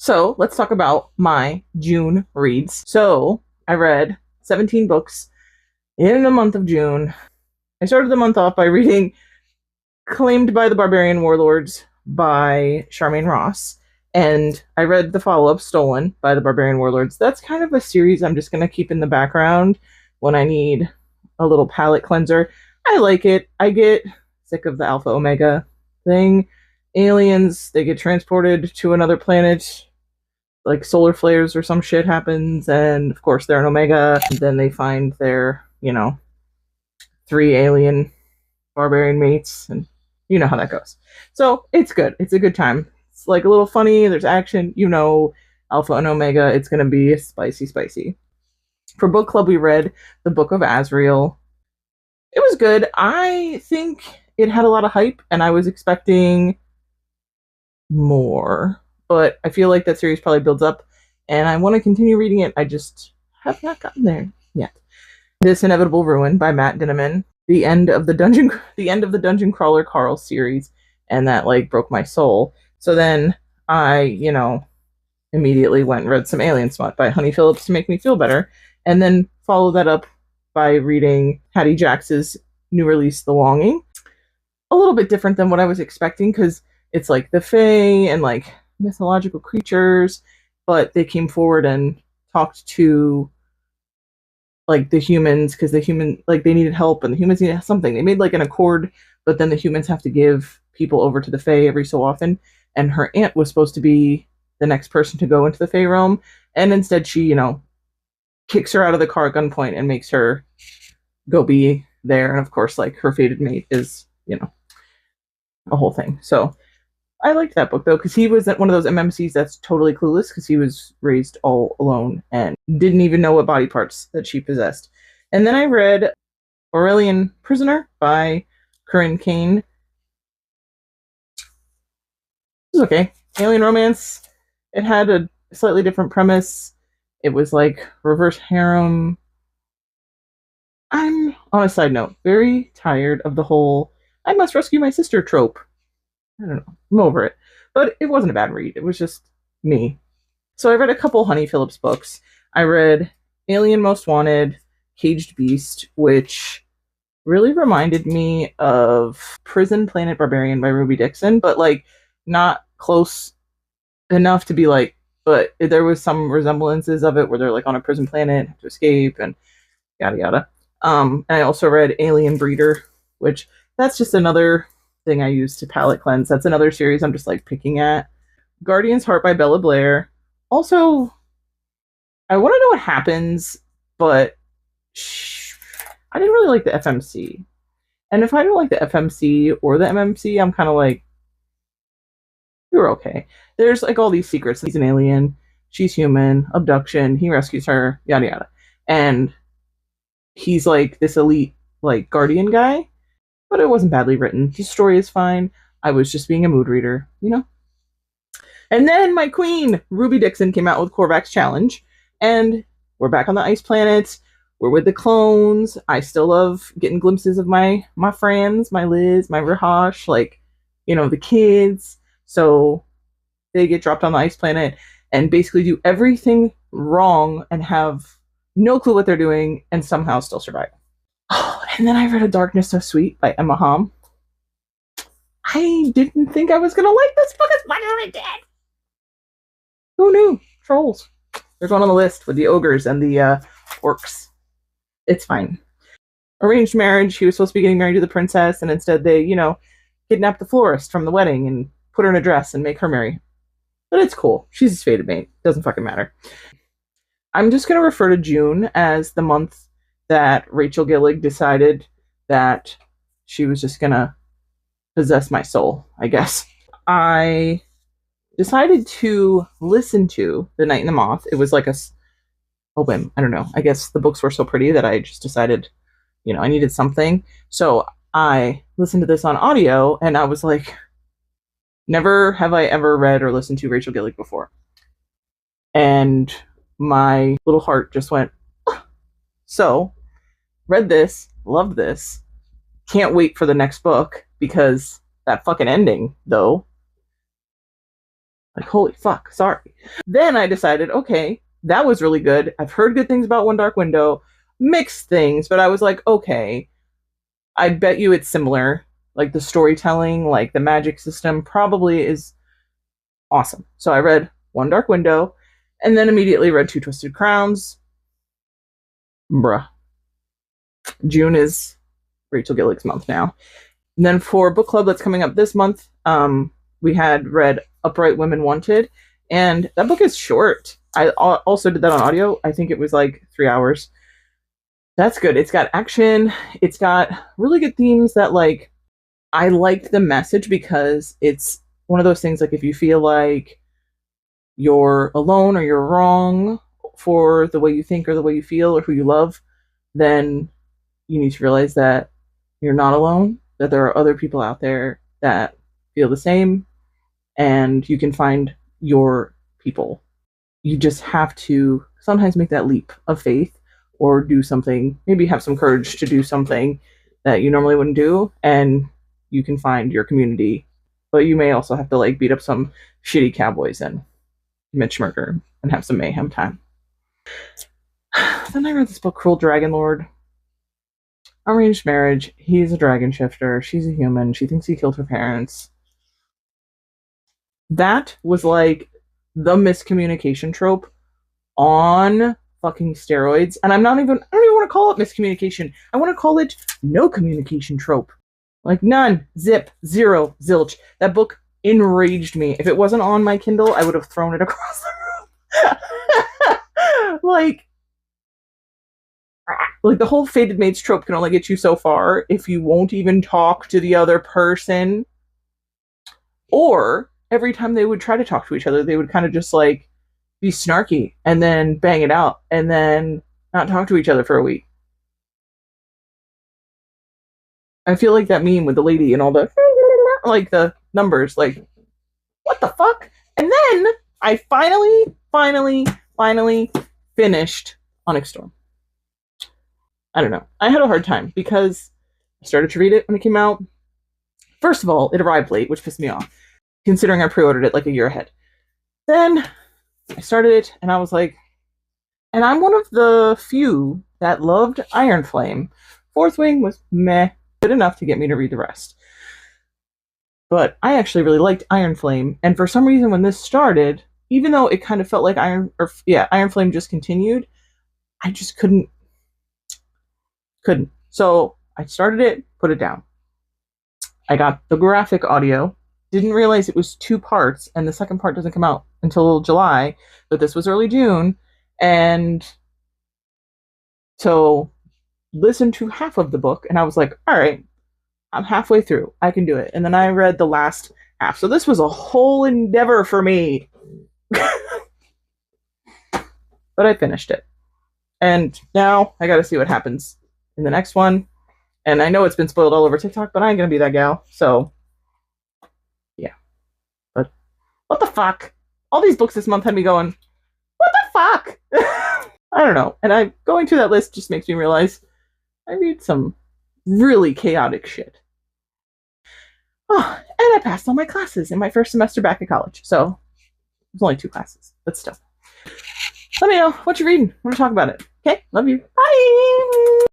So let's talk about my June reads. So I read 17 books in the month of June. I started the month off by reading Claimed by the Barbarian Warlords by Charmaine Ross. And I read the follow-up Stolen by the Barbarian Warlords. That's kind of a series I'm just going to keep in the background when I need a little palate cleanser. I like it. I get sick of the Alpha Omega thing. Aliens, they get transported to another planet, like solar flares or some shit happens, and of course they're an Omega. And then they find their, three alien barbarian mates, and you know how that goes. So it's good. It's a good time. It's like a little funny. There's action. Alpha and Omega. It's gonna be spicy, spicy. For book club, we read The Book of Azrael. It was good. I think it had a lot of hype, and I was expecting more. But I feel like that series probably builds up, and I want to continue reading it. I just have not gotten there yet. This Inevitable Ruin by Matt Dinniman. The end of the Dungeon Crawler Carl series, and that broke my soul. So then I, immediately went and read some Alien Smut by Honey Phillips to make me feel better, and then follow that up by reading Hattie Jacks' new release, The Longing. A little bit different than what I was expecting, because it's like the Fae and mythological creatures, but they came forward and talked to the humans, because they needed help and the humans needed something. They made an accord, but then the humans have to give people over to the Fae every so often, and her aunt was supposed to be the next person to go into the Fae realm, and instead she, kicks her out of the car at gunpoint and makes her go be there, and of course her fated mate is, a whole thing. So I liked that book, though, because he was one of those MMCs that's totally clueless, because he was raised all alone and didn't even know what body parts that she possessed. And then I read Aurelian Prisoner by Corin Cain. It was okay. Alien romance. It had a slightly different premise. It was reverse harem. I'm, on a side note, very tired of the whole I must rescue my sister trope. I don't know. I'm over it. But it wasn't a bad read. It was just me. So I read a couple Honey Phillips books. I read Alien Most Wanted, Caged Beast, which really reminded me of Prison Planet Barbarian by Ruby Dixon, but not close enough to be but there was some resemblances of it where they're on a prison planet, have to escape, and yada yada. And I also read Alien Breeder, which that's just another thing I use to palate cleanse. That's another series I'm just picking at. Guardian's Heart by Bella Blair. Also, I want to know what happens, but I didn't really like the FMC. And if I don't like the FMC or the MMC, I'm kind of you're okay. There's all these secrets. He's an alien, she's human, abduction, he rescues her, yada yada. And he's this elite guardian guy, but it wasn't badly written. The story is fine. I was just being a mood reader, And then my queen, Ruby Dixon, came out with Korvax Challenge, and we're back on the ice planet. We're with the clones. I still love getting glimpses of my friends, my Liz, my Rahash, the kids. So they get dropped on the ice planet and basically do everything wrong and have no clue what they're doing and somehow still survive. Oh, and then I read A Darkness So Sweet by Emma Hamm. I didn't think I was going to like this book as much as I did. Who knew? Trolls. They're going on the list with the ogres and the orcs. It's fine. Arranged marriage. He was supposed to be getting married to the princess, and instead they, kidnapped the florist from the wedding and put her in a dress and make her marry. But it's cool. She's his fated mate. Doesn't fucking matter. I'm just going to refer to June as the month that Rachel Gillig decided that she was just going to possess my soul, I guess. I decided to listen to The Night and the Moth. It was a whim. I don't know. I guess the books were so pretty that I just decided, I needed something. So I listened to this on audio, and I was never have I ever read or listened to Rachel Gillig before. And my little heart just went, oh. So, read this, loved this, can't wait for the next book, because that fucking ending, though, Like, holy fuck, sorry. Then I decided, okay, that was really good. I've heard good things about One Dark Window, mixed things, but I was like, okay, I bet you it's similar. Like the storytelling, like the magic system probably is awesome. So I read One Dark Window and then immediately read Two Twisted Crowns. Bruh. June is Rachel Gillig's month now. And then for book club that's coming up this month, we had read Upright Women Wanted, and that book is short. I also did that on audio. I think it was like 3 hours. That's good. It's got action. It's got really good themes that, like, I liked the message because it's one of those things, like, if you feel like you're alone or you're wrong for the way you think or the way you feel or who you love, then you need to realize that you're not alone, that there are other people out there that feel the same, and you can find your people. You just have to sometimes make that leap of faith or do something, maybe have some courage to do something that you normally wouldn't do, and you can find your community. But you may also have to, like, beat up some shitty cowboys and commit murder and have some mayhem time. Then I read this book, Cruel Dragon Lord. Arranged marriage. He's a dragon shifter. She's a human. She thinks he killed her parents. That was like the miscommunication trope on fucking steroids. And I don't even want to call it miscommunication. I want to call it no communication trope. Like, none, zip, zero, zilch. That book enraged me. If it wasn't on my Kindle, I would have thrown it across the room. Like the whole fated mates trope can only get you so far if you won't even talk to the other person. Or every time they would try to talk to each other, they would kind of just, like, be snarky and then bang it out and then not talk to each other for a week. I feel like that meme with the lady and all the, like, the numbers, like, what the fuck? And then I finally finished Onyx Storm. I don't know. I had a hard time because I started to read it when it came out. First of all, it arrived late, which pissed me off, considering I pre-ordered it like a year ahead. Then I started it, and I was like, and I'm one of the few that loved Iron Flame. Fourth Wing was meh, good enough to get me to read the rest. But I actually really liked Iron Flame, and for some reason when this started, even though it kind of felt like Iron Flame just continued, I just couldn't. So I started it, put it down. I got the graphic audio, didn't realize it was 2 parts, and the second part doesn't come out until July, but this was early June, and so listened to half of the book, and I was like, all right, I'm halfway through, I can do it. And then I read the last half, so this was a whole endeavor for me. But I finished it. And now I gotta see what happens in the next one. And I know it's been spoiled all over TikTok, but I ain't gonna be that gal. So, yeah. But what the fuck? All these books this month had me going, what the fuck? I don't know. And going through that list just makes me realize I read some really chaotic shit. Oh, and I passed all my classes in my first semester back at college. So, it was only 2 classes, but still. Let me know what you're reading. I want to talk about it. Okay? Love you. Bye!